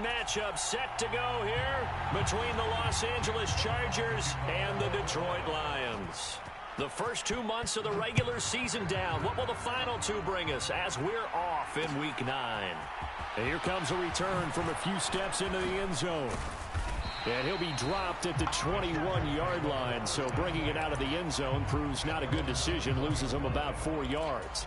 matchup set to go here between the Los Angeles Chargers and the Detroit Lions. The first 2 months of the regular season down. What will the final two bring us as we're off in Week 9? And here comes a return from a few steps into the end zone. And he'll be dropped at the 21-yard line, so bringing it out of the end zone proves not a good decision, loses him about 4 yards.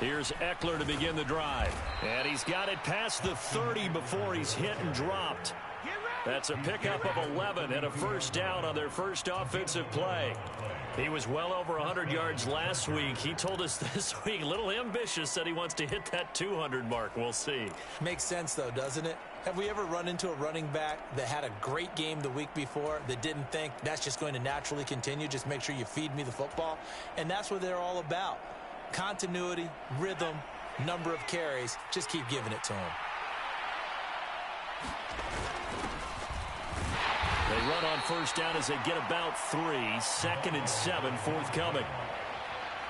Here's Eckler to begin the drive. And he's got it past the 30 before he's hit and dropped. That's a pickup of 11 and a first down on their first offensive play. He was well over 100 yards last week. He told us this week, a little ambitious, said he wants to hit that 200 mark. We'll see. Makes sense, though, doesn't it? Have we ever run into a running back that had a great game the week before that didn't think that's just going to naturally continue? Just make sure you feed me the football. And that's what they're all about. Continuity, rhythm, number of carries. Just keep giving it to him. They run on first down as they get about 3. 2nd and 7 forthcoming.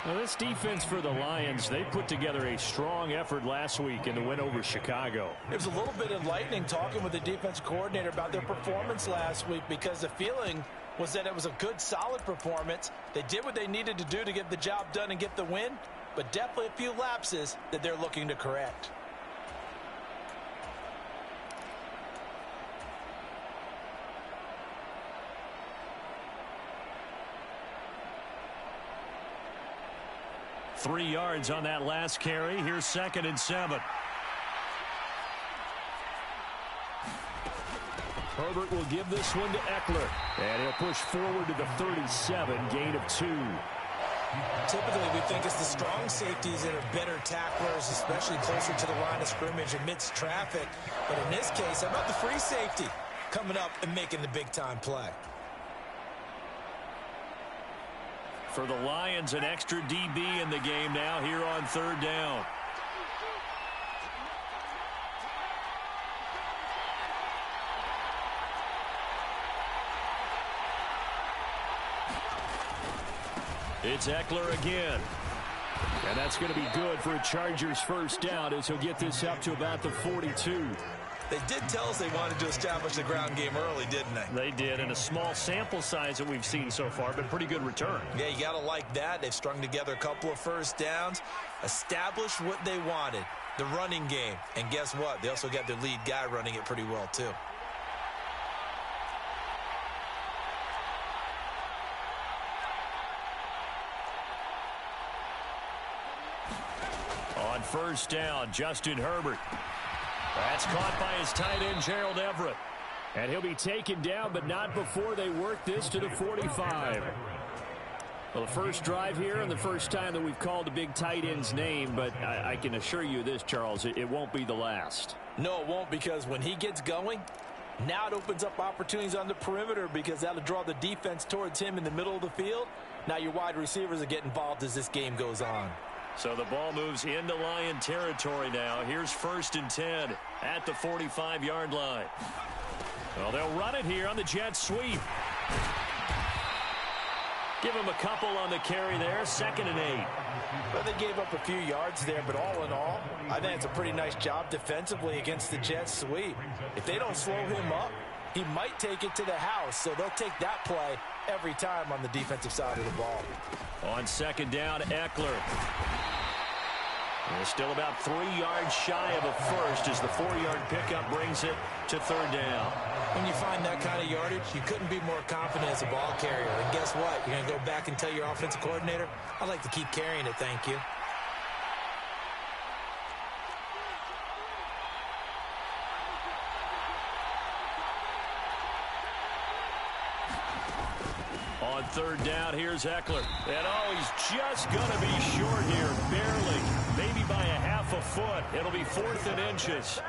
Now this defense for the Lions, they put together a strong effort last week in the win over Chicago. It was a little bit enlightening talking with the defensive coordinator about their performance last week, because the feeling was that it was a good, solid performance. They did what they needed to do to get the job done and get the win, but definitely a few lapses that they're looking to correct. Three yards on that last carry. Here's 2nd and 7. Herbert will give this one to Eckler. And he'll push forward to the 37, gain of 2. Typically, we think it's the strong safeties that are better tacklers, especially closer to the line of scrimmage amidst traffic. But in this case, how about the free safety coming up and making the big-time play? For the Lions, an extra DB in the game now here on 3rd down. It's Eckler again. And that's going to be good for a Chargers first down as he'll get this up to about the 42. They did tell us they wanted to establish the ground game early, didn't they? They did, and a small sample size that we've seen so far, but pretty good return. Yeah, you got to like that. They've strung together a couple of first downs, established what they wanted, the running game. And guess what? They also got their lead guy running it pretty well, too. On first down, Justin Herbert. That's caught by his tight end, Gerald Everett. And he'll be taken down, but not before they work this to the 45. Well, the first drive here and the first time that we've called a big tight end's name, but I can assure you this, Charles, it won't be the last. No, it won't, because when he gets going, now it opens up opportunities on the perimeter, because that'll draw the defense towards him in the middle of the field. Now your wide receivers are getting involved as this game goes on. So the ball moves into Lion territory now. Here's 1st and 10 at the 45-yard line. Well, they'll run it here on the jet sweep. Give him a couple on the carry there. 2nd and 8. Well, they gave up a few yards there, but all in all, I think it's a pretty nice job defensively against the jet sweep. If they don't slow him up, he might take it to the house, so they'll take that play every time on the defensive side of the ball. On 2nd down, Eckler. They're still about 3 yards shy of a first as the 4-yard pickup brings it to 3rd down. When you find that kind of yardage, you couldn't be more confident as a ball carrier. And guess what? You're going to go back and tell your offensive coordinator, I'd like to keep carrying it, thank you. On 3rd down, here's Eckler. And oh, he's just going to be short here, barely. it'll be 4th and inches.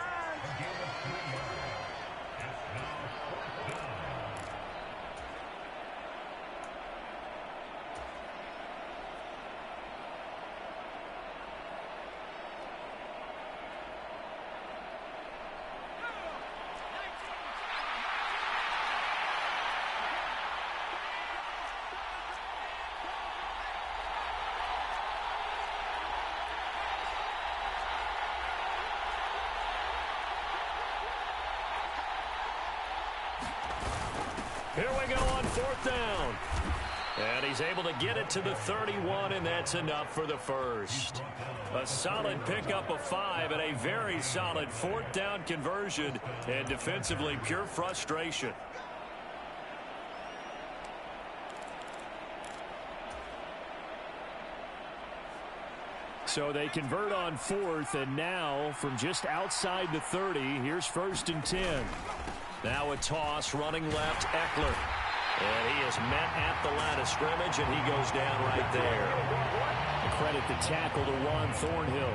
Here we go on 4th down. And he's able to get it to the 31, and that's enough for the first. A solid pickup of 5 and a very solid 4th down conversion, and defensively pure frustration. So they convert on 4th, and now from just outside the 30, here's 1st and 10. Now a toss, running left, Eckler. And he is met at the line of scrimmage, and he goes down right there. Credit the tackle to Juan Thornhill.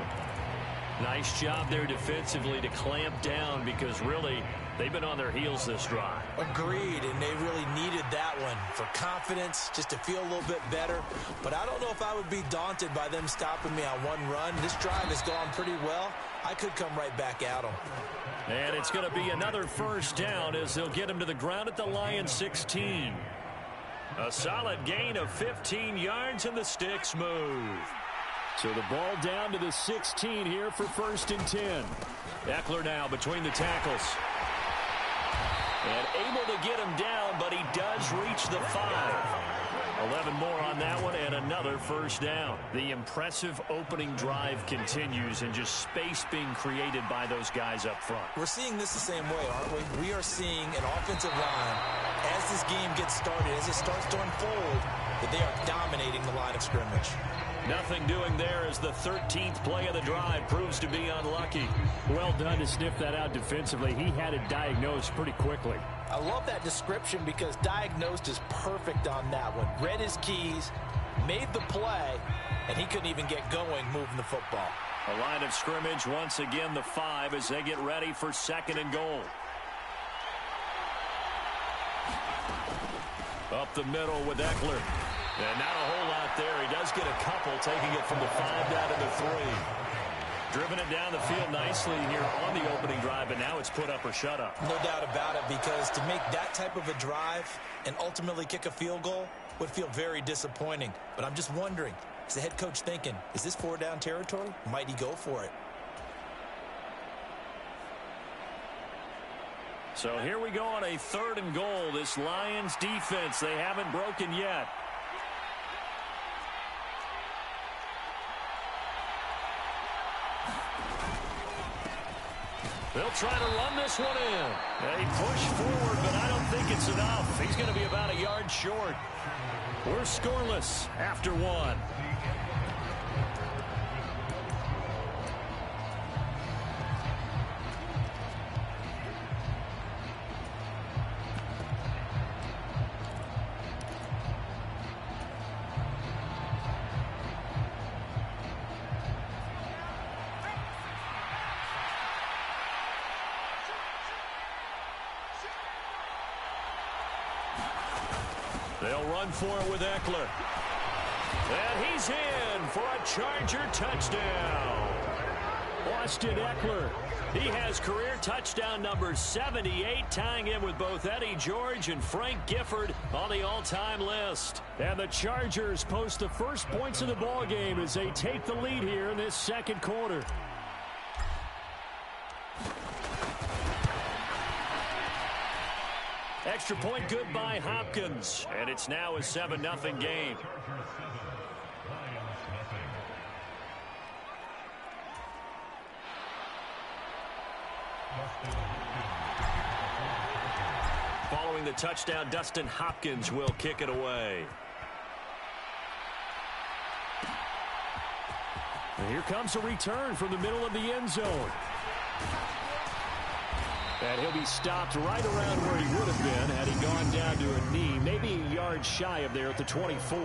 Nice job there defensively to clamp down, because really they've been on their heels this drive. Agreed, and they really needed that one for confidence, just to feel a little bit better. But I don't know if I would be daunted by them stopping me on one run. This drive has gone pretty well. I could come right back at them. And it's going to be another 1st down as they'll get him to the ground at the Lions 16. A solid gain of 15 yards, and the sticks move. So the ball down to the 16 here for 1st and 10. Eckler now between the tackles. And able to get him down, but he does reach the 5. 11 more on that one, and another 1st down. The impressive opening drive continues, and just space being created by those guys up front. We're seeing this the same way, aren't we? We are seeing an offensive line, as this game gets started, as it starts to unfold, that they are dominating the line of scrimmage. Nothing doing there as the 13th play of the drive proves to be unlucky. Well done to sniff that out defensively. He had it diagnosed pretty quickly. I love that description, because diagnosed is perfect on that one. Read his keys, made the play, and he couldn't even get going moving the football. A line of scrimmage, once again the 5 as they get ready for 2nd and goal. Up the middle with Eckler. And not a whole lot there. He does get a couple, taking it from the 5 down to the 3. Driven it down the field nicely here on the opening drive, and now it's put up or shut up. No doubt about it, because to make that type of a drive and ultimately kick a field goal would feel very disappointing. But I'm just wondering, is the head coach thinking, is this 4-down territory? Might he go for it? So here we go on a 3rd and goal. This Lions defense, they haven't broken yet. They'll try to run this one in. They push forward, but I don't think it's enough. He's going to be about a yard short. We're scoreless after 1. They'll run for it with Eckler. And he's in for a Charger touchdown. Austin Eckler. He has career touchdown number 78, tying him with both Eddie George and Frank Gifford on the all-time list. And the Chargers post the first points of the ball game as they take the lead here in this 2nd quarter. Extra point good by Hopkins, and it's now a 7-0 game. Following the touchdown, Dustin Hopkins will kick it away. And here comes a return from the middle of the end zone. And he'll be stopped right around where he would have been had he gone down to a knee, maybe a yard shy of there at the 24.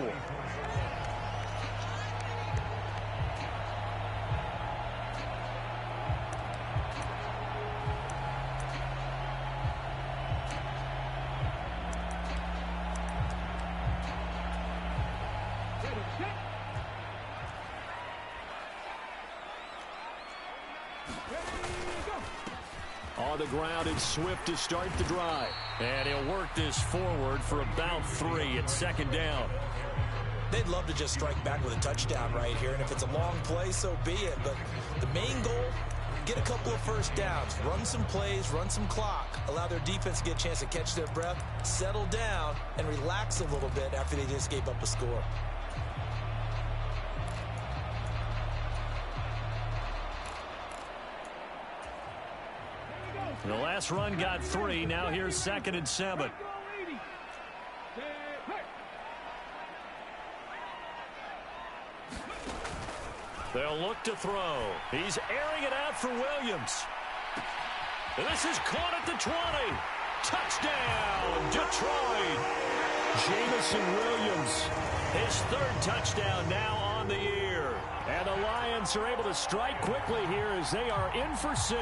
On the ground, it's Swift to start the drive. And he'll work this forward for about 3 at second down. They'd love to just strike back with a touchdown right here, and if it's a long play, so be it. But the main goal, get a couple of first downs, run some plays, run some clock, allow their defense to get a chance to catch their breath, settle down, and relax a little bit after they just gave up a score. The last run got 3. Now here's 2nd and 7. They'll look to throw. He's airing it out for Williams. This is caught at the 20. Touchdown, Detroit. Jamison Williams, his 3rd touchdown now on the year. And the Lions are able to strike quickly here as they are in for 6.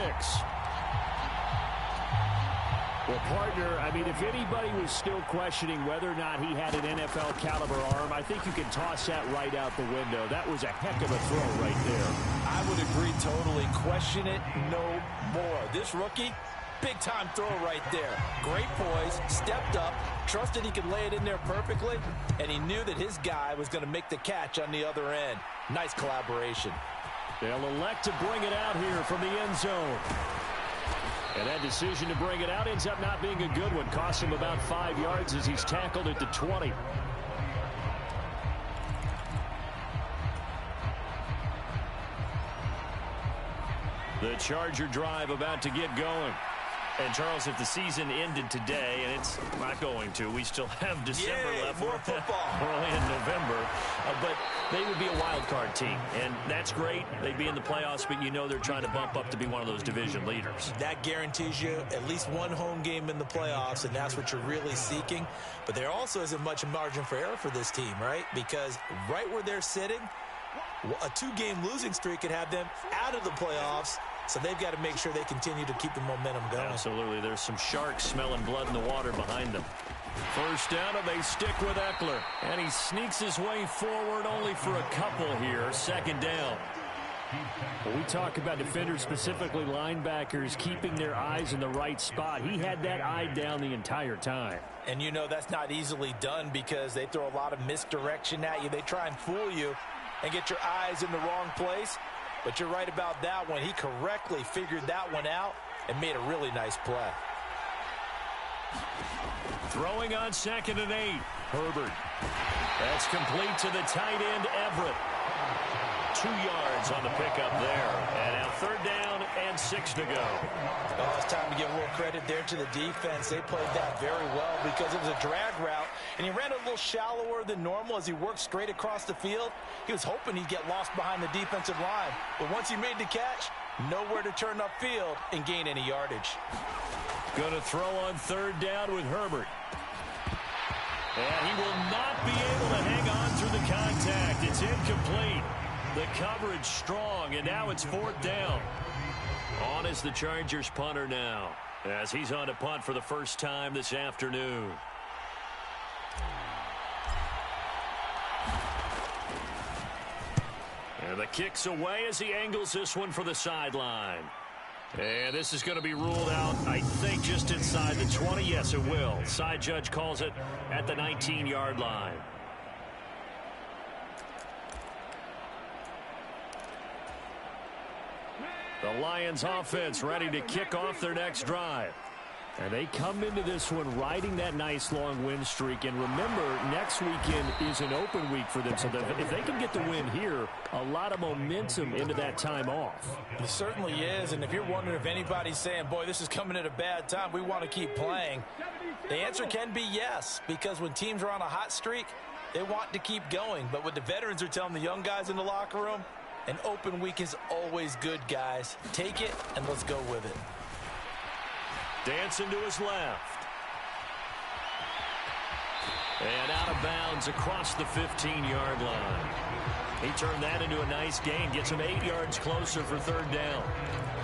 Well, partner, I mean, if anybody was still questioning whether or not he had an NFL caliber arm, I think you can toss that right out the window. That was a heck of a throw right there. I would agree totally. Question it no more. This rookie, big-time throw right there. Great poise, stepped up, trusted he could lay it in there perfectly, and he knew that his guy was going to make the catch on the other end. Nice collaboration. They'll elect to bring it out here from the end zone. And that decision to bring it out ends up not being a good one. Costs him about 5 yards as he's tackled at the 20. The Charger drive about to get going. And, Charles, if the season ended today, and it's not going to, we still have December left. More football. We're only in November. But they would be a wild card team, and that's great. They'd be in the playoffs, but you know they're trying to bump up to be one of those division leaders. That guarantees you at least one home game in the playoffs, and that's what you're really seeking. But there also isn't much margin for error for this team, right? Because right where they're sitting, a 2-game losing streak could have them out of the playoffs. So they've got to make sure they continue to keep the momentum going. Absolutely. There's some sharks smelling blood in the water behind them. First down, and they stick with Eckler. And he sneaks his way forward only for a couple here. 2nd down. When we talk about defenders, specifically linebackers, keeping their eyes in the right spot, he had that eye down the entire time. And you know that's not easily done because they throw a lot of misdirection at you. They try and fool you and get your eyes in the wrong place. But you're right about that one. He correctly figured that one out and made a really nice play. Throwing on 2nd and 8. Herbert. That's complete to the tight end, Everett. 2 yards on the pickup there. And now 3rd down and 6 to go. Oh, it's time to give a little credit there to the defense. They played that very well because it was a drag route, and he ran a little shallower than normal as he worked straight across the field. He was hoping he'd get lost behind the defensive line, but once he made the catch, nowhere to turn upfield and gain any yardage. Going to throw on 3rd down with Herbert. And he will not be able to hang on through the contact. It's incomplete. The coverage strong, and now it's 4th down. On is the Chargers punter now, as he's on to punt for the first time this afternoon. And the kick's away as he angles this one for the sideline. And this is going to be ruled out, I think, just inside the 20. Yes, it will. Side judge calls it at the 19-yard line. The Lions offense ready to kick off their next drive. And they come into this one riding that nice long win streak. And remember, next weekend is an open week for them. So that if they can get the win here, a lot of momentum into that time off. It certainly is. And if you're wondering if anybody's saying, boy, this is coming at a bad time, we want to keep playing, the answer can be yes. Because when teams are on a hot streak, they want to keep going. But what the veterans are telling the young guys in the locker room, an open week is always good, guys. Take it, and let's go with it. Dancing to his left. And out of bounds across the 15-yard line. He turned that into a nice gain. Gets him 8 yards closer for 3rd down.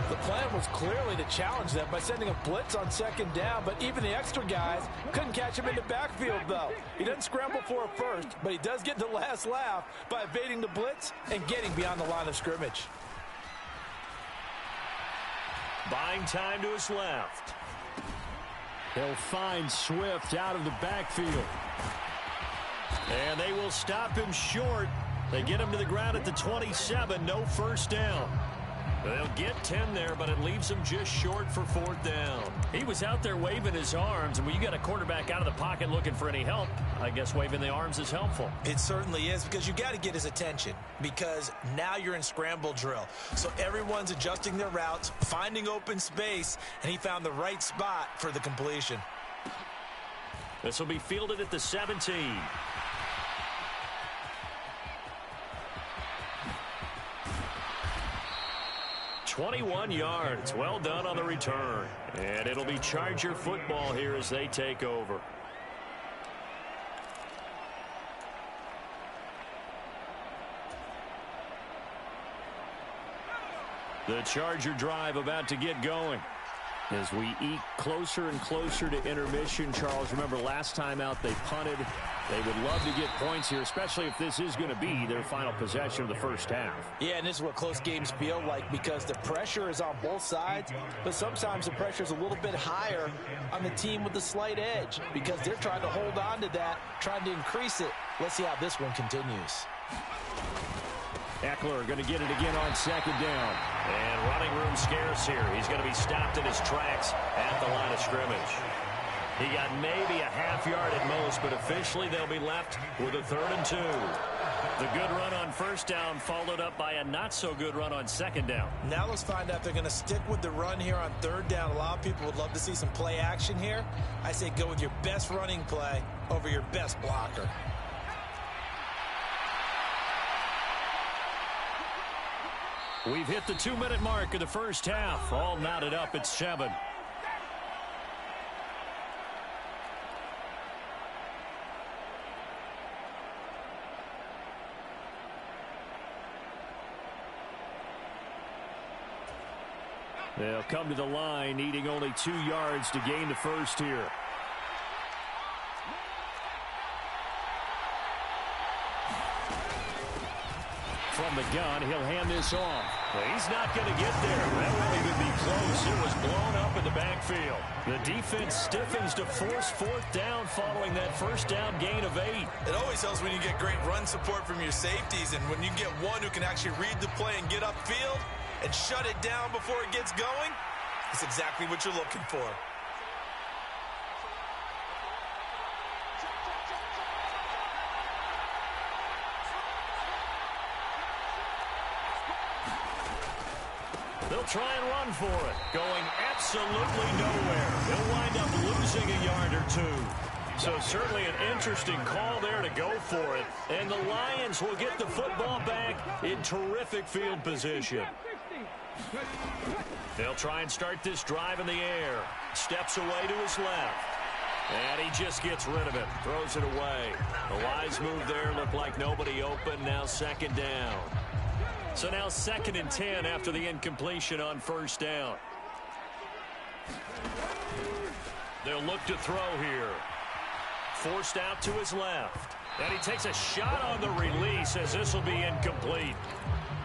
The plan was clearly to challenge them by sending a blitz on 2nd down, but even the extra guys couldn't catch him in the backfield, though. He doesn't scramble for a first, but he does get the last laugh by evading the blitz and getting beyond the line of scrimmage. Buying time to his left. They'll find Swift out of the backfield. And they will stop him short. They get him to the ground at the 27. No first down. They'll get 10 there, but it leaves him just short for fourth down. He was out there waving his arms, and when you got a quarterback out of the pocket looking for any help, I guess waving the arms is helpful. It certainly is, because you got to get his attention, because now you're in scramble drill. So everyone's adjusting their routes, finding open space, and he found the right spot for the completion. This will be fielded at the 17. 21 yards. Well done on the return. And it'll be Charger football here as they take over. The Charger drive about to get going. As we eke closer and closer to intermission, Charles, remember last time out they punted. They would love to get points here, especially if this is going to be their final possession of the first half. Yeah, and this is what close games feel like, because the pressure is on both sides, but sometimes the pressure is a little bit higher on the team with the slight edge, because they're trying to hold on to that, trying to increase it. Let's see how this one continues. Eckler going to get it again on second down. And running room scarce here. He's going to be stopped in his tracks at the line of scrimmage. He got maybe a half yard at most, but officially they'll be left with a 3rd and 2. The good run on first down followed up by a not-so-good run on second down. Now let's find out if they're going to stick with the run here on 3rd down. A lot of people would love to see some play action here. I say go with your best running play over your best blocker. We've hit the 2-minute mark of the first half. All knotted up at 7. They'll come to the line, needing only 2 yards to gain the first here. From the gun, he'll hand this off. Well, he's not going to get there. That won't even be close. It was blown up in the backfield. The defense stiffens to force 4th down following that first down gain of 8. It always helps when you get great run support from your safeties, and when you get one who can actually read the play and get upfield and shut it down before it gets going, it's exactly what you're looking for. They'll try and run for it. Going absolutely nowhere. He'll wind up losing a yard or 2. So certainly an interesting call there to go for it. And the Lions will get the football back in terrific field position. They'll try and start this drive in the air. Steps away to his left. And he just gets rid of it. Throws it away. The wise move there. Looked like nobody open. Now 2nd down. So now 2nd and 10 after the incompletion on first down. They'll look to throw here. Forced out to his left. And he takes a shot on the release as this will be incomplete.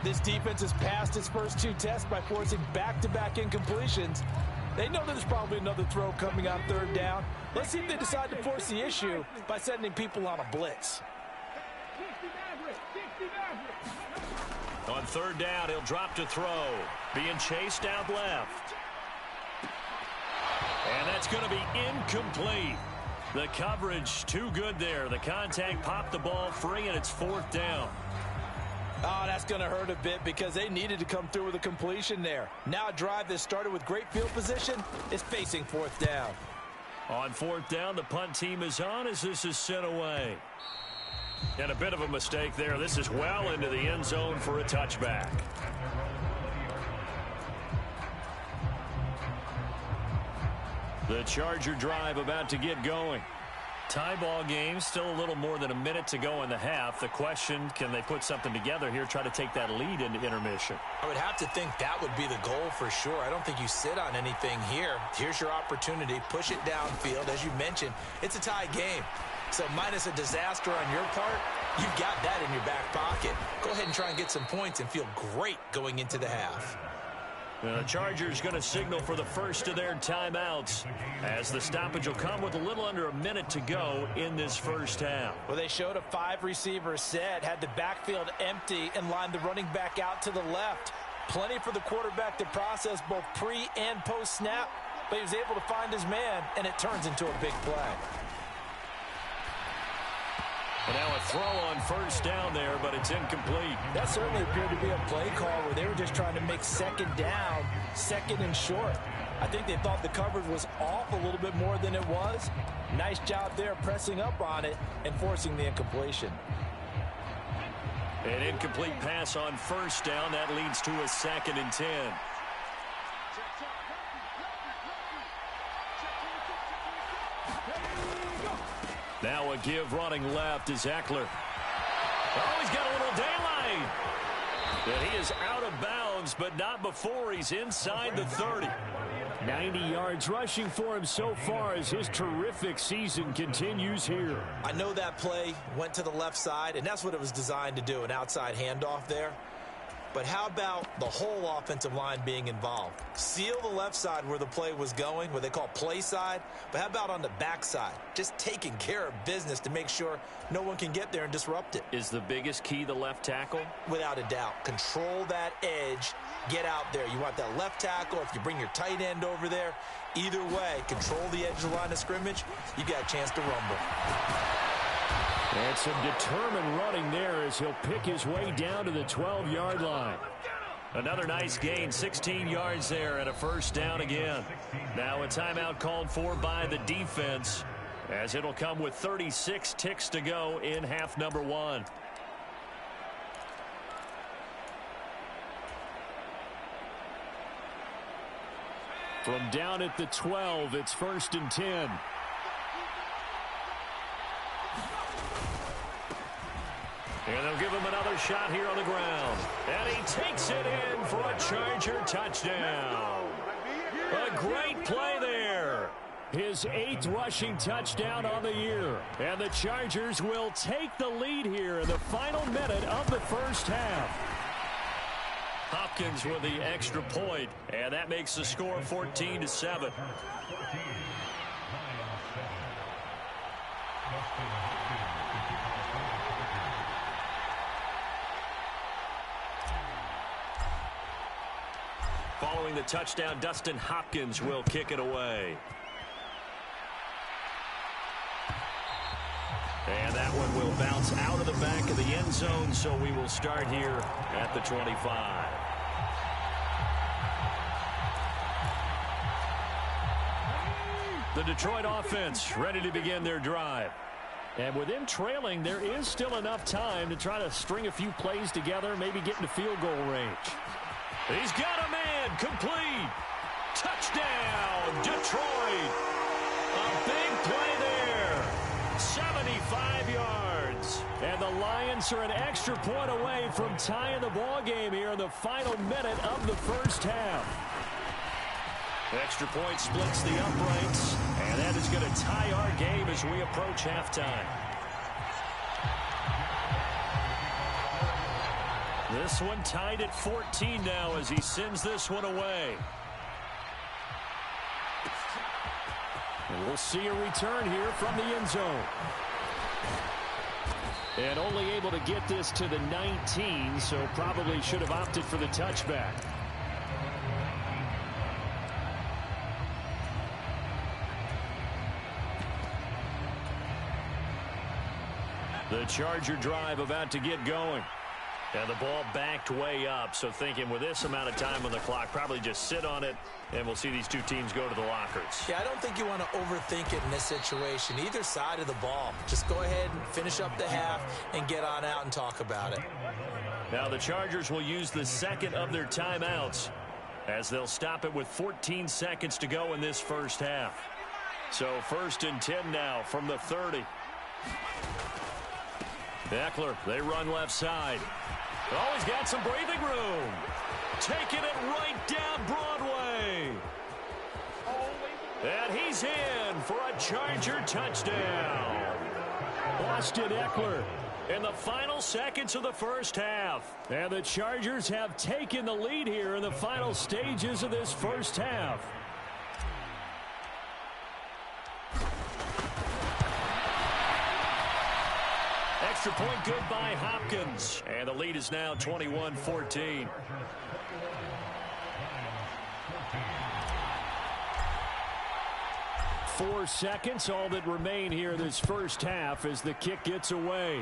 This defense has passed its first 2 tests by forcing back-to-back incompletions. They know there's probably another throw coming on 3rd down. Let's see if they decide to force the issue by sending people on a blitz. On 3rd down, he'll drop to throw. Being chased out left. And that's going to be incomplete. The coverage too good there. The contact popped the ball free, and it's 4th down. Oh, that's going to hurt a bit because they needed to come through with a completion there. Now a drive that started with great field position is facing 4th down. On 4th down, the punt team is on as this is sent away. And a bit of a mistake there. This is well into the end zone for a touchback. The Charger drive about to get going. Tie ball game, still a little more than a minute to go in the half. The question, can they put something together here, try to take that lead into intermission? I would have to think that would be the goal for sure. I don't think you sit on anything here. Here's your opportunity. Push it downfield. As you mentioned, it's a tie game. So minus a disaster on your part, you've got that in your back pocket. Go ahead and try and get some points and feel great going into the half. The Chargers going to signal for the first of their timeouts as the stoppage will come with a little under a minute to go in this first half. Well, they showed a 5-receiver set, had the backfield empty, and lined the running back out to the left. Plenty for the quarterback to process both pre- and post-snap, but he was able to find his man, and it turns into a big play. And now a throw on first down there, but it's incomplete. That certainly appeared to be a play call where they were just trying to make second down, second and short. I think they thought the coverage was off a little bit more than it was. Nice job there pressing up on it and forcing the incompletion. An incomplete pass on first down. That leads to a 2nd and 10. Now a give running left is Eckler. Oh, he's got a little daylight. And he is out of bounds, but not before he's inside the 30. 90 yards rushing for him so far as his terrific season continues here. I know that play went to the left side, and that's what it was designed to do, an outside handoff there. But how about the whole offensive line being involved? Seal the left side where the play was going, what they call play side. But how about on the back side? Just taking care of business to make sure no one can get there and disrupt it. Is the biggest key the left tackle? Without a doubt. Control that edge. Get out there. You want that left tackle. If you bring your tight end over there, either way, control the edge of the line of scrimmage, you got a chance to rumble. And some determined running there as he'll pick his way down to the 12-yard line. Another nice gain, 16 yards there and a first down again. Now a timeout called for by the defense as it'll come with 36 ticks to go in half number 1. From down at the 12, it's 1st and 10. And they'll give him another shot here on the ground. And he takes it in for a Charger touchdown. A great play there. His 8th rushing touchdown on the year. And the Chargers will take the lead here in the final minute of the first half. Hopkins with the extra point, and that makes the score 14-7. Following the touchdown, Dustin Hopkins will kick it away. And that one will bounce out of the back of the end zone, so we will start here at the 25. The Detroit offense ready to begin their drive. And with them trailing, there is still enough time to try to string a few plays together, maybe get into field goal range. He's got a man, complete. Touchdown, Detroit. A big play there. 75 yards. And the Lions are an extra point away from tying the ball game here in the final minute of the first half. Extra point splits the uprights, and that is going to tie our game as we approach halftime. This one tied at 14 now as he sends this one away. And we'll see a return here from the end zone. And only able to get this to the 19, so probably should have opted for the touchback. The Charger drive about to get going. And the ball backed way up, so thinking with this amount of time on the clock, probably just sit on it, and we'll see these two teams go to the lockers. Yeah, I don't think you want to overthink it in this situation. Either side of the ball. Just go ahead and finish up the half and get on out and talk about it. Now the Chargers will use the second of their timeouts as they'll stop it with 14 seconds to go in this first half. So 1st and 10 now from the 30. Eckler, they run left side. Oh, he's got some breathing room. Taking it right down Broadway. And he's in for a Charger touchdown. Austin Eckler in the final seconds of the first half. And the Chargers have taken the lead here in the final stages of this first half. Extra point good by Hopkins. And the lead is now 21-14. Four seconds, all that remain here this first half as the kick gets away.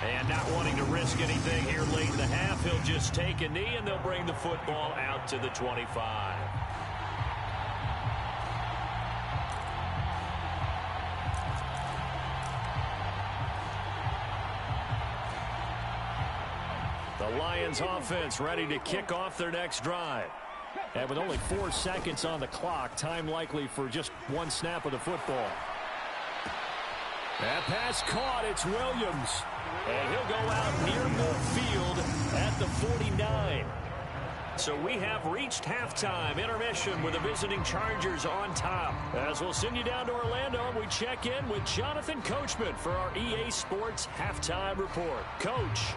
And not wanting to risk anything here late in the half, he'll just take a knee and they'll bring the football out to the 25. The Lions offense ready to kick off their next drive. And with only 4 seconds on the clock, time likely for just one snap of the football. That pass caught. It's Williams. And he'll go out near midfield at the 49. So we have reached halftime. Intermission with the visiting Chargers on top. As we'll send you down to Orlando, we check in with Jonathan Coachman for our EA Sports Halftime Report. Coach.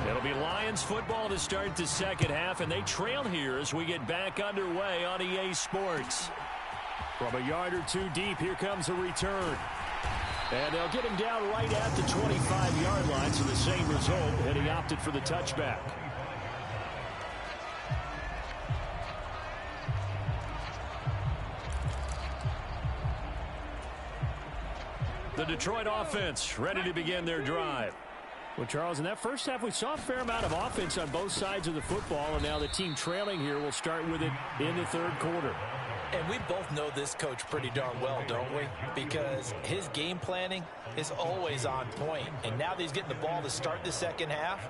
It'll be Lions football to start the second half, and they trail here as we get back underway on EA Sports. From a yard or two deep, here comes a return. And they'll get him down right at the 25-yard line, so the same result, and he opted for the touchback. The Detroit offense ready to begin their drive. Well, Charles, in that first half, we saw a fair amount of offense on both sides of the football, and now the team trailing here will start with it in the third quarter. And we both know this coach pretty darn well, don't we? Because his game planning is always on point. And now that he's getting the ball to start the second half,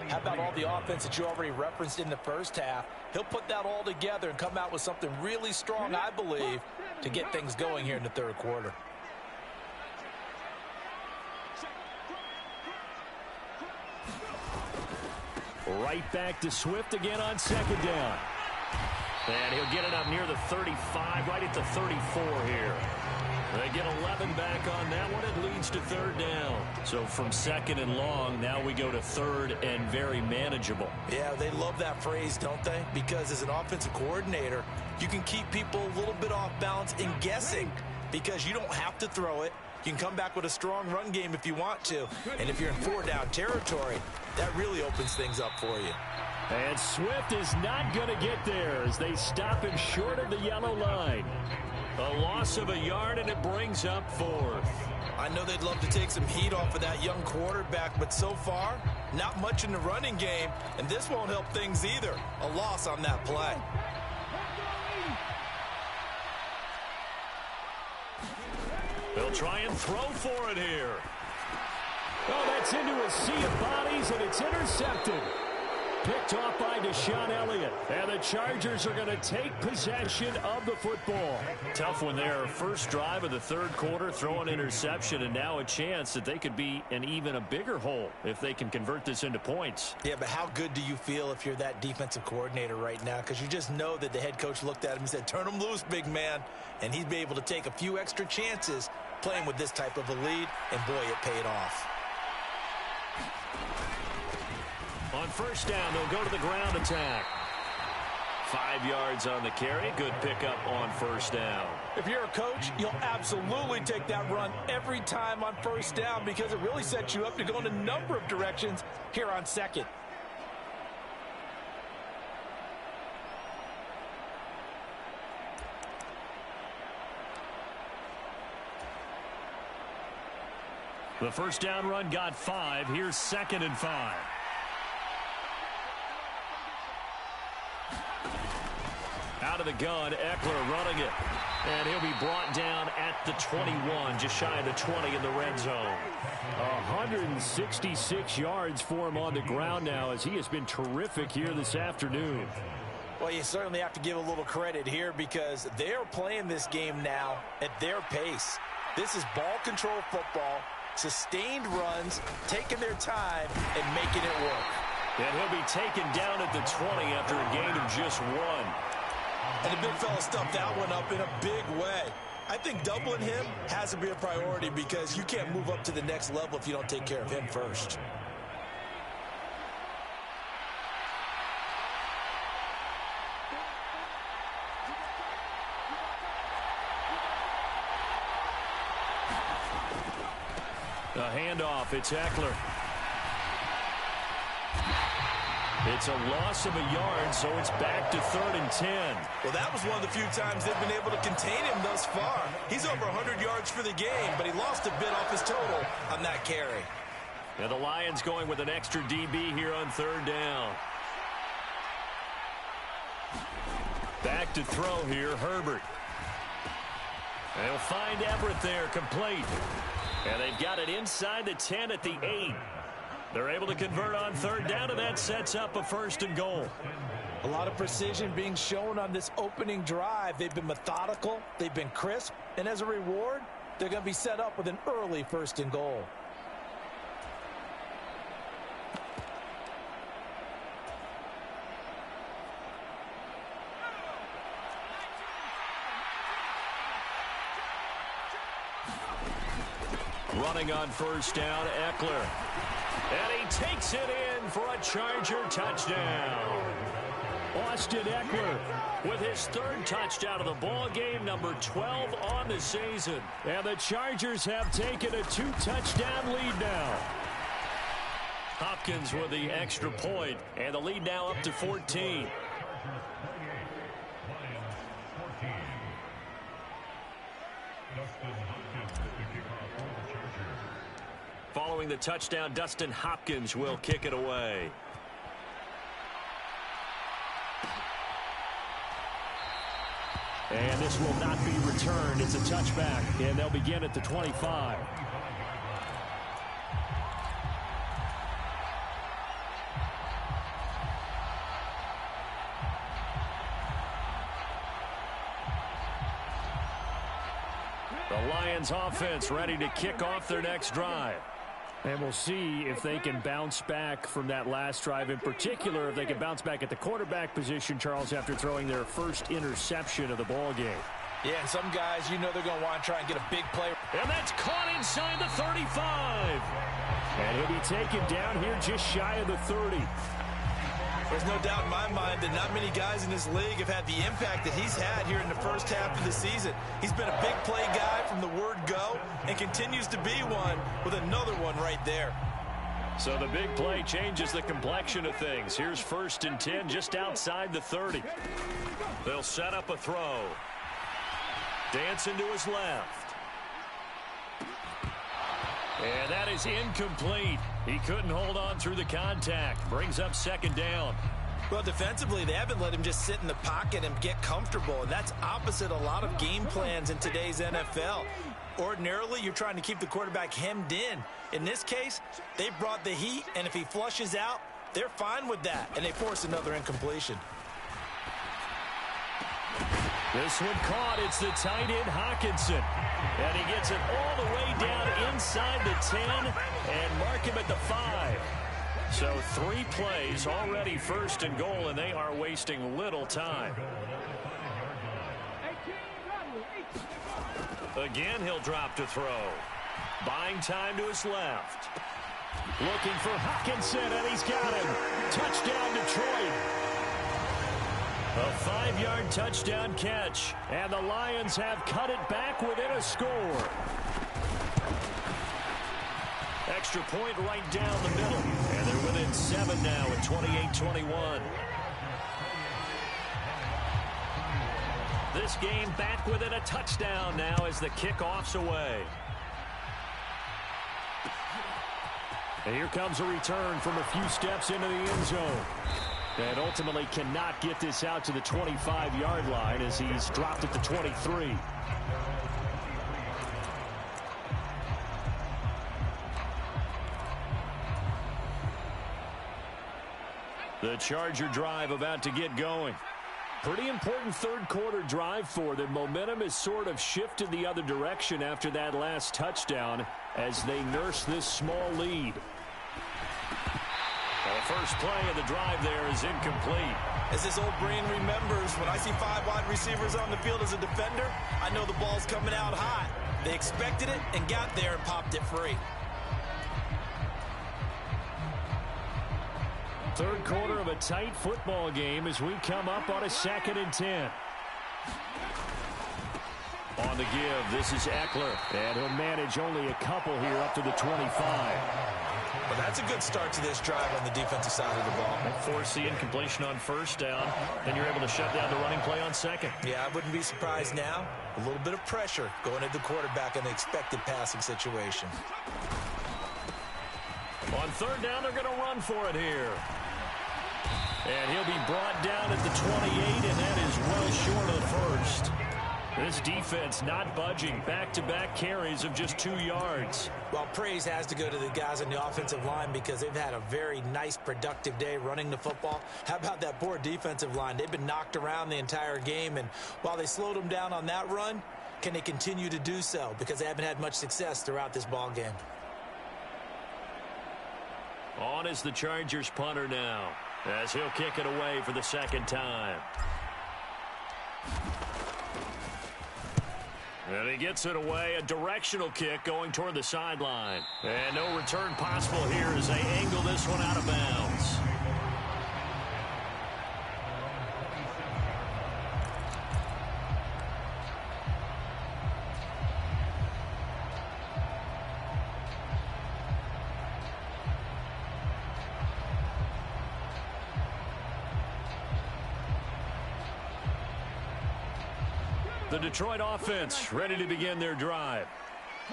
how about all the offense that you already referenced in the first half? He'll put that all together and come out with something really strong, I believe, to get things going here in the third quarter. Right back to Swift again on second down. And he'll get it up near the 35, right at the 34 here. They get 11 back on that one. It leads to third down. So from second and long, now we go to third and very manageable. Yeah, they love that phrase, don't they? Because as an offensive coordinator, you can keep people a little bit off balance and guessing because you don't have to throw it. You can come back with a strong run game if you want to. And if you're in four-down territory, that really opens things up for you. And Swift is not going to get there as they stop him short of the yellow line. A loss of a yard, and it brings up fourth. I know they'd love to take some heat off of that young quarterback, but so far, not much in the running game, and this won't help things either. A loss on that play. They'll try and throw for it here. Oh, that's into a sea of bodies, and it's intercepted. Picked off by Deshaun Elliott. And the Chargers are going to take possession of the football. Tough one there. First drive of the third quarter, throw an interception, and now a chance that they could be in even a bigger hole if they can convert this into points. Yeah, but how good do you feel if you're that defensive coordinator right now? Because you just know that the head coach looked at him and said, turn him loose, big man. And he'd be able to take a few extra chances playing with this type of a lead, and boy, it paid off. On first down, they'll go to the ground attack. 5 yards on the carry. Good pickup on first down. If you're a coach, you'll absolutely take that run every time on first down because it really sets you up to go in a number of directions here on second. The first down run got 5. Here's second and 5. Out of the gun, Eckler running it. And he'll be brought down at the 21, just shy of the 20 in the red zone. 166 yards for him on the ground now as he has been terrific here this afternoon. Well, you certainly have to give a little credit here because they're playing this game now at their pace. This is ball control football. sustained runs, taking their time, and making it work. And he'll be taken down at the 20 after a gain of just 1. And the big fella stuffed that one up in a big way. I think doubling him has to be a priority because you can't move up to the next level if you don't take care of him first. A handoff, it's Eckler. It's a loss of a yard, so it's back to 3rd and 10. Well, that was one of the few times they've been able to contain him thus far. He's over 100 yards for the game, but he lost a bit off his total on that carry. And the Lions going with an extra DB here on 3rd down. Back to throw here, Herbert. They'll find Everett there, complete. And they've got it inside the 10 at the 8. They're able to convert on 3rd down, and that sets up a 1st and goal. A lot of precision being shown on this opening drive. They've been methodical, they've been crisp, and as a reward, they're going to be set up with an early 1st and goal. Running on 1st down, Eckler. And he takes it in for a Charger touchdown. Austin Eckler with his 3rd touchdown of the ball game, number 12 on the season. And the Chargers have taken a 2-touchdown lead now. Hopkins with the extra point, and the lead now up to 14. Following the touchdown, Dustin Hopkins will kick it away. And this will not be returned. It's a touchback, and they'll begin at the 25. The Lions offense ready to kick off their next drive. And we'll see if they can bounce back from that last drive. In particular, if they can bounce back at the quarterback position, Charles, after throwing their first interception of the ball game. Yeah, and some guys, you know they're going to want to try and get a big play. And that's caught inside the 35. And he'll be taken down here just shy of the 30. There's no doubt in my mind that not many guys in this league have had the impact that he's had here in the first half of the season. He's been a big play guy from the word go and continues to be one with another one right there. So the big play changes the complexion of things. Here's 1st and 10 just outside the 30. They'll set up a throw. Dancing to his left. And that is incomplete. He couldn't hold on through the contact. Brings up 2nd down. Well, defensively, they haven't let him just sit in the pocket and get comfortable, and that's opposite a lot of game plans in today's NFL. Ordinarily, you're trying to keep the quarterback hemmed in. In this case, they brought the heat, and if he flushes out, they're fine with that, and they force another incompletion. This one caught. It's the tight end, Hawkinson. And he gets it all the way down inside the 10 and mark him at the 5. So 3 plays already 1st and goal, and they are wasting little time. Again, he'll drop to throw. Buying time to his left. Looking for Hawkinson, and he's got him. Touchdown, Detroit. A 5-yard touchdown catch, and the Lions have cut it back within a score. Extra point right down the middle, and they're within 7 now at 28-21. This game back within a touchdown now as the kickoff's away. And here comes a return from a few steps into the end zone. And ultimately cannot get this out to the 25-yard line as he's dropped at the 23. The Charger drive about to get going. Pretty important third quarter drive for them. Momentum has sort of shifted the other direction after that last touchdown as they nurse this small lead. The first play of the drive there is incomplete. As this old brain remembers, when I see 5 wide receivers on the field as a defender, I know the ball's coming out hot. They expected it and got there and popped it free. Third quarter of a tight football game as we come up on a 2nd and 10. On the give, this is Eckler, and he'll manage only a couple here up to the 25. Well, that's a good start to this drive on the defensive side of the ball. And force the incompletion on first down, then you're able to shut down the running play on second. Yeah, I wouldn't be surprised now. A little bit of pressure going at the quarterback in the expected passing situation. On third down, they're going to run for it here. And he'll be brought down at the 28, and that is well short of the first. This defense not budging. Back-to-back carries of just 2 yards. Well, praise has to go to the guys on the offensive line because they've had a very nice, productive day running the football. How about that poor defensive line? They've been knocked around the entire game, and while they slowed them down on that run, can they continue to do so? Because they haven't had much success throughout this ball game. On is the Chargers punter now, as he'll kick it away for the second time. And he gets it away, a directional kick going toward the sideline. And no return possible here as they angle this one out of bounds. The Detroit offense ready to begin their drive.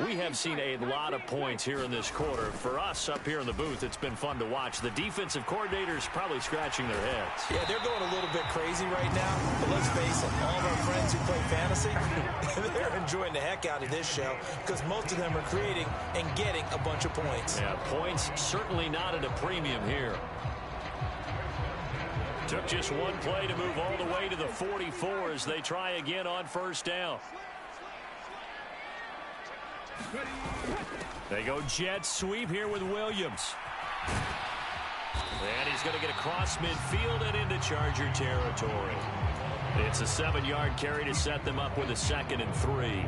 We have seen a lot of points here in this quarter. For us up here in the booth, it's been fun to watch. The defensive coordinators probably scratching their heads. Yeah, they're going a little bit crazy right now. But let's face it, all of our friends who play fantasy, they're enjoying the heck out of this show because most of them are creating and getting a bunch of points. Yeah, points certainly not at a premium here. Took just one play to move all the way to the 44 as they try again on first down. They go jet sweep here with Williams. And he's going to get across midfield and into Charger territory. It's a 7-yard carry to set them up with a 2nd and 3.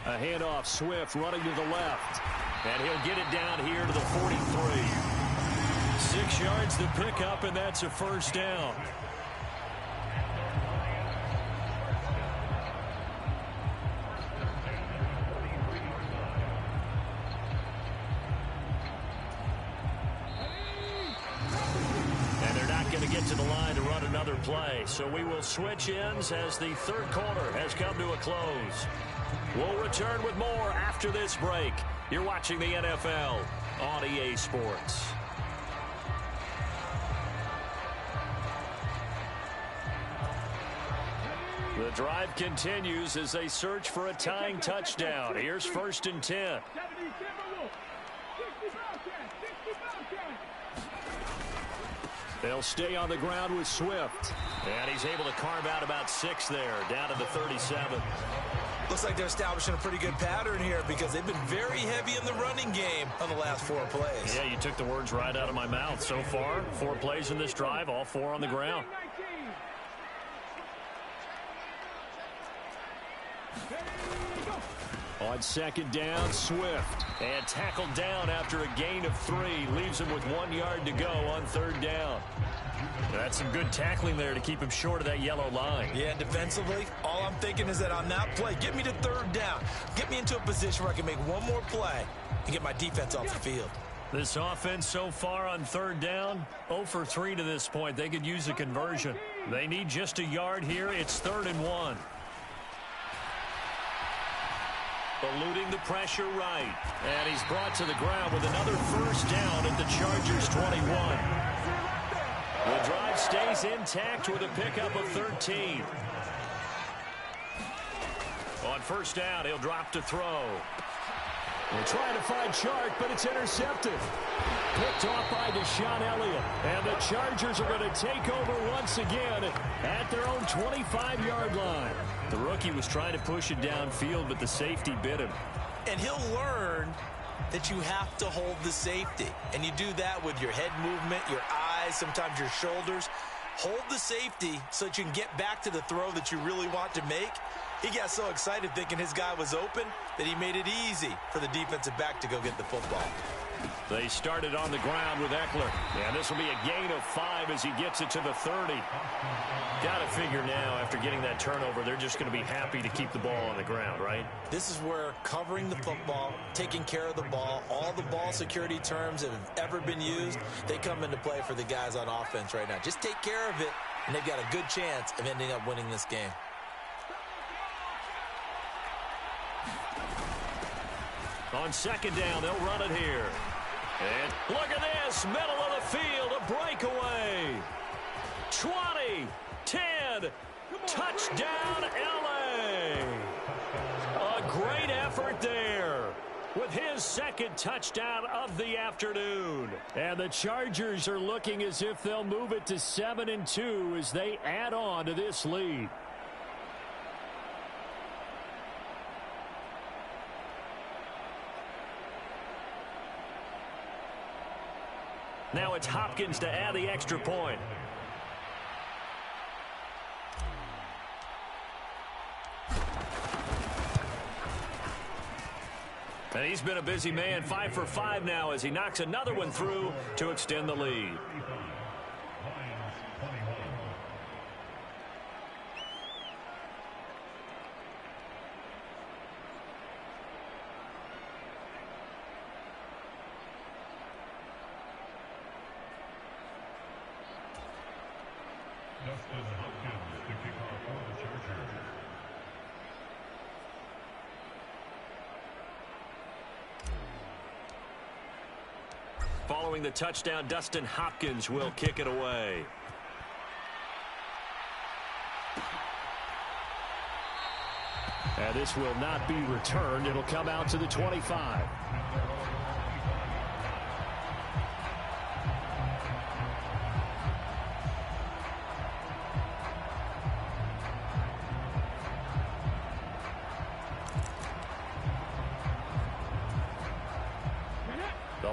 A handoff, Swift running to the left. And he'll get it down here to the 43. 6 yards to pick up, and that's a first down. And they're not going to get to the line to run another play. So we will switch ends as the third quarter has come to a close. We'll return with more after this break. You're watching the NFL on EA Sports. The drive continues as they search for a tying touchdown. Here's 1st and 10. They'll stay on the ground with Swift. And he's able to carve out about 6 there, down to the 37. Looks like they're establishing a pretty good pattern here because they've been very heavy in the running game on the last 4 plays. Yeah, you took the words right out of my mouth. So far, 4 plays in this drive, all 4 on the ground. On 2nd down, Swift. And tackled down after a gain of 3. Leaves him with 1 yard to go on 3rd down. That's some good tackling there to keep him short of that yellow line. Yeah, defensively, all I'm thinking is that on that play, get me to 3rd down. Get me into a position where I can make one more play and get my defense off the field. This offense so far on 3rd down, 0 for 3 to this point. They could use a conversion. They need just a yard here. It's 3rd and 1. Eluding the pressure right. And he's brought to the ground with another first down at the Chargers 21. The drive stays intact with a pickup of 13. On first down, he'll drop to throw. They're trying to find Chark, but it's intercepted. Picked off by Deshaun Elliott. And the Chargers are going to take over once again at their own 25-yard line. The rookie was trying to push it downfield, but the safety bit him. And he'll learn that you have to hold the safety. And you do that with your head movement, your eyes, sometimes your shoulders. Hold the safety so that you can get back to the throw that you really want to make. He got so excited thinking his guy was open that he made it easy for the defensive back to go get the football. They started on the ground with Eckler. And this will be a gain of 5 as he gets it to the 30. Got to figure now, after getting that turnover, they're just going to be happy to keep the ball on the ground, right? This is where covering the football, taking care of the ball, all the ball security terms that have ever been used, they come into play for the guys on offense right now. Just take care of it, and they've got a good chance of ending up winning this game. On second down, they'll run it here. And look at this, middle of the field, a breakaway. 20, 10, touchdown LA. A great effort there with his second touchdown of the afternoon. And the Chargers are looking as if they'll move it to 7-2 as they add on to this lead. Now it's Hopkins to add the extra point. And he's been a busy man, 5 for 5 now as he knocks another one through to extend the lead. Following the touchdown, Dustin Hopkins will kick it away. And this will not be returned. It'll come out to the 25.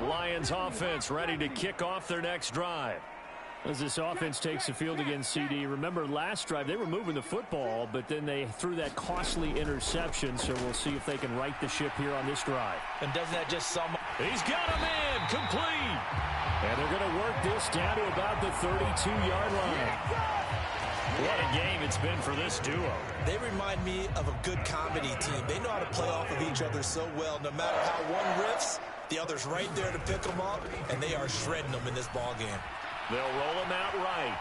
Lions offense ready to kick off their next drive. As this offense takes the field against CD, remember last drive they were moving the football, but then they threw that costly interception, so we'll see if they can right the ship here on this drive. And doesn't that just sum up? He's got him in, complete. And they're going to work this down to about the 32-yard line. What a game it's been for this duo. They remind me of a good comedy team. They know how to play off of each other so well. No matter how one riffs, the other's right there to pick them up, and they are shredding them in this ball game. They'll roll him out right.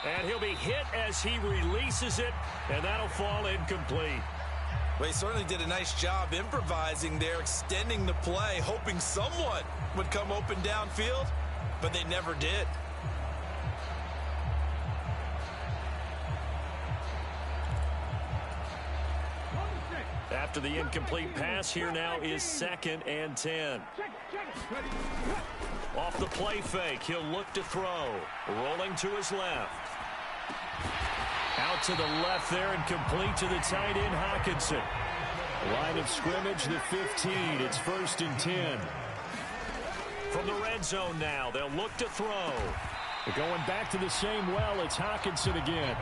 And he'll be hit as he releases it, and that'll fall incomplete. Well, he certainly did a nice job improvising there, extending the play, hoping someone would come open downfield, but they never did. After the incomplete pass, here now is 2nd and 10. Off the play fake, he'll look to throw. Rolling to his left. Out to the left there and complete to the tight end, Hockenson. Line of scrimmage, the 15. It's 1st and 10. From the red zone now, they'll look to throw. They're going back to the same well. It's Hockenson again.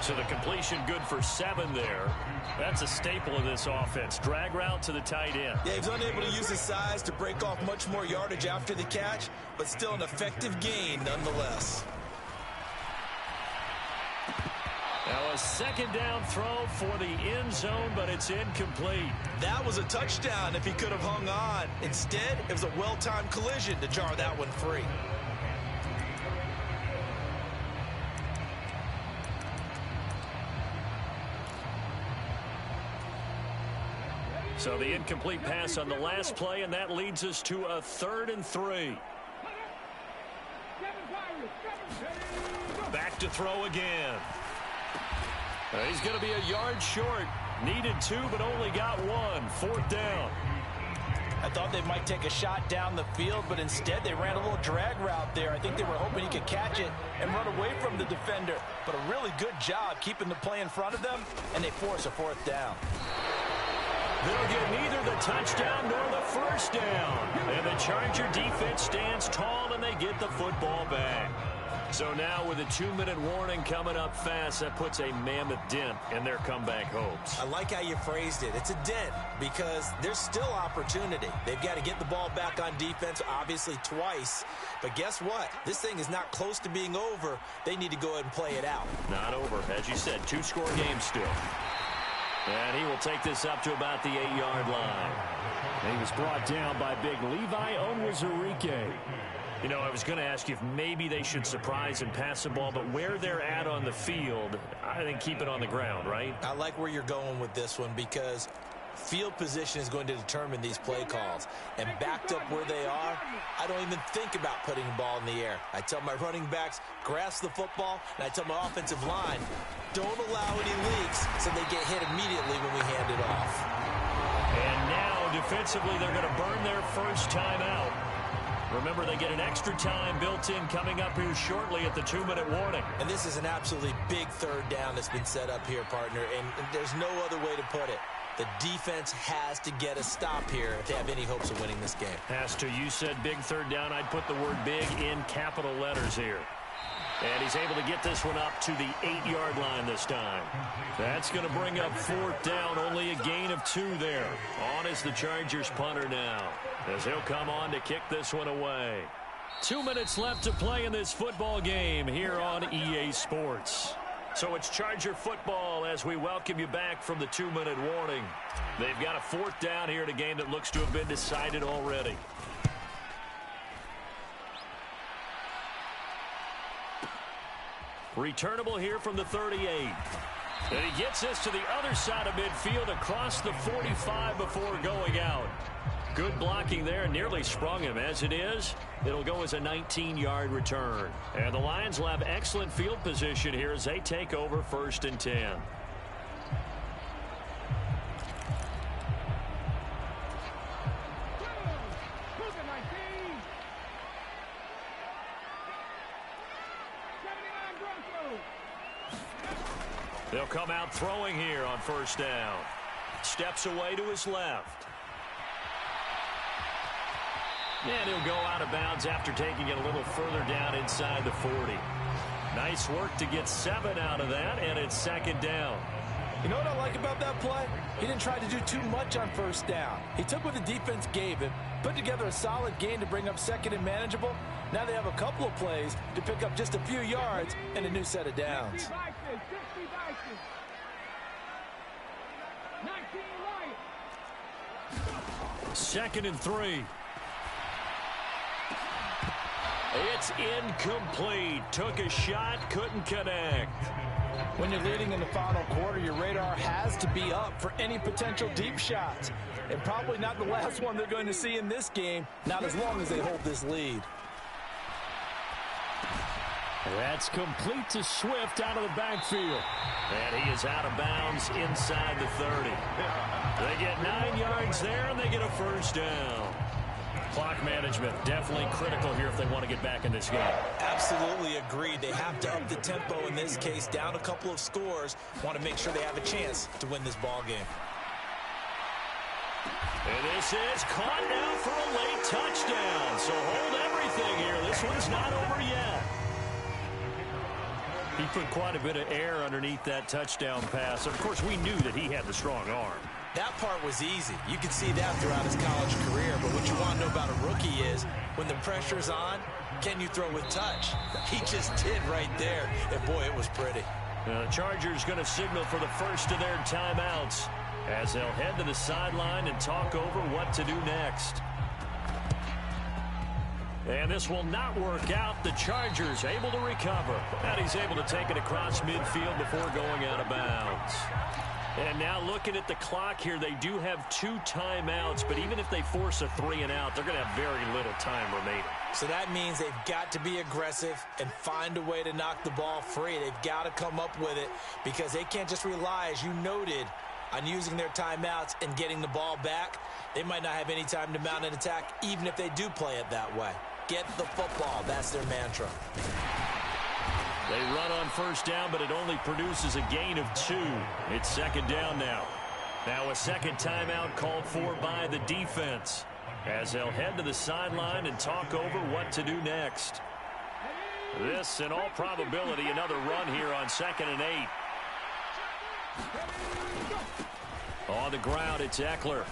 So the completion good for 7 there. That's a staple of this offense. Drag route to the tight end. Yeah, he's unable to use his size to break off much more yardage after the catch, but still an effective gain nonetheless. Now a 2nd down throw for the end zone, but it's incomplete. That was a touchdown if he could have hung on. Instead, it was a well-timed collision to jar that one free. So the incomplete pass on the last play, and that leads us to a 3rd and 3. Back to throw again. He's going to be a yard short. Needed 2, but only got 1. 4th down. I thought they might take a shot down the field, but instead they ran a little drag route there. I think they were hoping he could catch it and run away from the defender. But a really good job keeping the play in front of them, and they force a 4th down. They'll get neither the touchdown nor the first down. And the Charger defense stands tall, and they get the football back. So now with a 2-minute warning coming up fast, that puts a mammoth dent in their comeback hopes. I like how you phrased it. It's a dent because there's still opportunity. They've got to get the ball back on defense, obviously twice. But guess what? This thing is not close to being over. They need to go ahead and play it out. Not over. As you said, 2-score game still. And he will take this up to about the 8-yard line. And he was brought down by big Levi Onwuzurike. You know, I was going to ask you if maybe they should surprise and pass the ball, but where they're at on the field, I think keep it on the ground, right? I like where you're going with this one because field position is going to determine these play calls. And backed up where they are, I don't even think about putting the ball in the air. I tell my running backs, grasp the football, and I tell my offensive line, don't allow any leaks so they get hit immediately when we hand it off. And now, defensively, they're going to burn their first time out. Remember, they get an extra time built in coming up here shortly at the 2-minute warning. And this is an absolutely big 3rd down that's been set up here, partner, and there's no other way to put it. The defense has to get a stop here if they have any hopes of winning this game. Has to. You said big 3rd down. I'd put the word big in capital letters here. And he's able to get this one up to the 8-yard line this time. That's going to bring up 4th down. Only a gain of 2 there. On is the Chargers punter now, as he'll come on to kick this one away. 2 minutes left to play in this football game here on EA Sports. So it's Charger football as we welcome you back from the 2-minute warning. They've got a 4th down here in a game that looks to have been decided already. Returnable here from the 38. And he gets this to the other side of midfield across the 45 before going out. Good blocking there, nearly sprung him. As it is, it'll go as a 19-yard return. And the Lions will have excellent field position here as they take over 1st and 10. They'll come out throwing here on 1st down. Steps away to his left. And he'll go out of bounds after taking it a little further down inside the 40. Nice work to get 7 out of that, and it's 2nd down. You know what I like about that play? He didn't try to do too much on 1st down. He took what the defense gave him, put together a solid gain to bring up 2nd and manageable. Now they have a couple of plays to pick up just a few yards and a new set of downs. 2nd and 3. It's incomplete. Took a shot, couldn't connect. When you're leading in the final quarter, your radar has to be up for any potential deep shots. And probably not the last one they're going to see in this game, not as long as they hold this lead. That's complete to Swift out of the backfield. And he is out of bounds inside the 30. They get 9 yards there, and they get a 1st down. Clock management definitely critical here if they want to get back in this game. Absolutely agreed. They have to up the tempo in this case, down a couple of scores. Want to make sure they have a chance to win this ball game. And this is caught now for a late touchdown. So hold everything here. This one's not over yet. He put quite a bit of air underneath that touchdown pass. Of course, we knew that he had the strong arm. That part was easy. You could see that throughout his college career. But what you want to know about a rookie is when the pressure's on, can you throw with touch? He just did right there. And, boy, it was pretty. The Chargers going to signal for the first of their timeouts as they'll head to the sideline and talk over what to do next. And this will not work out. The Chargers able to recover. And he's able to take it across midfield before going out of bounds. And now looking at the clock here, they do have 2 timeouts, but even if they force a 3-and-out, they're going to have very little time remaining. So that means they've got to be aggressive and find a way to knock the ball free. They've got to come up with it because they can't just rely, as you noted, on using their timeouts and getting the ball back, they might not have any time to mount an attack, even if they do play it that way. Get the football. That's their mantra. They run on first down, but it only produces a gain of 2. It's second down now. Now a second timeout called for by the defense, as they'll head to the sideline and talk over what to do next. This, in all probability, another run here on 2nd and 8. On the ground, it's Eckler.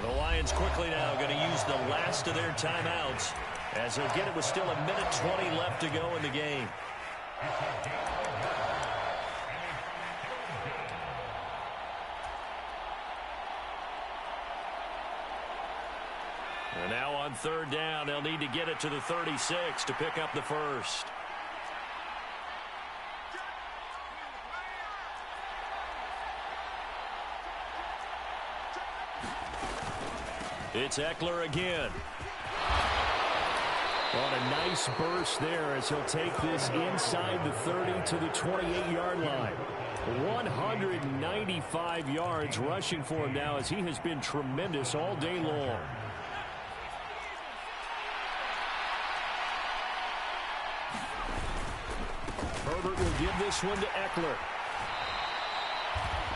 The Lions quickly now going to use the last of their timeouts, as they'll get it with still 1:20 left to go in the game. And now on third down, they'll need to get it to the 36 to pick up the first. It's Eckler again. On a nice burst there, as he'll take this inside the 30 to the 28-yard line. 195 yards rushing for him now, as he has been tremendous all day long. Herbert will give this one to Eckler.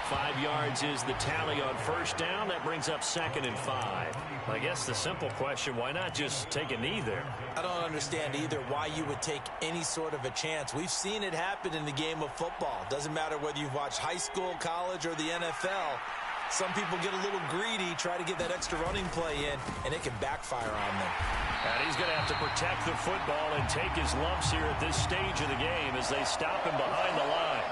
5 yards is the tally on first down. That brings up 2nd and 5. I guess the simple question, why not just take a knee there? I don't understand either why you would take any sort of a chance. We've seen it happen in the game of football. Doesn't matter whether you've watched high school, college, or the NFL. Some people get a little greedy, try to get that extra running play in, and it can backfire on them. And he's going to have to protect the football and take his lumps here at this stage of the game as they stop him behind the line.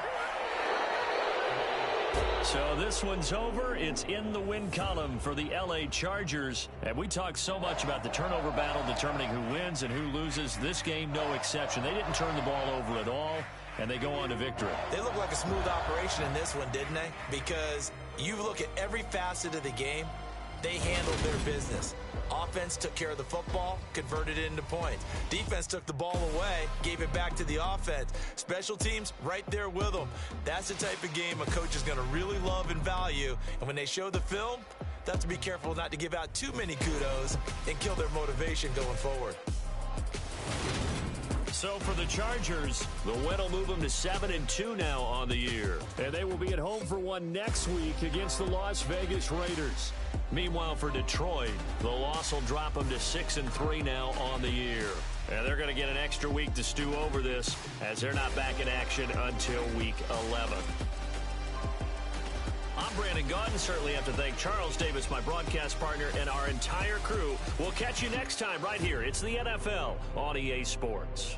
So this one's over. It's in the win column for the LA Chargers. And we talk so much about the turnover battle determining who wins and who loses. This game, no exception. They didn't turn the ball over at all, and they go on to victory. They look like a smooth operation in this one, didn't they? Because you look at every facet of the game, they handled their business. Offense took care of the football, converted it into points. Defense took the ball away, gave it back to the offense. Special teams, right there with them. That's the type of game a coach is going to really love and value. And when they show the film, they have to be careful not to give out too many kudos and kill their motivation going forward. So for the Chargers, the win will move them to 7-2 now on the year. And they will be at home for one next week against the Las Vegas Raiders. Meanwhile, for Detroit, the loss will drop them to 6-3 now on the year. And they're going to get an extra week to stew over this, as they're not back in action until week 11. I'm Brandon Gaudin. Certainly have to thank Charles Davis, my broadcast partner, and our entire crew. We'll catch you next time right here. It's the NFL on EA Sports.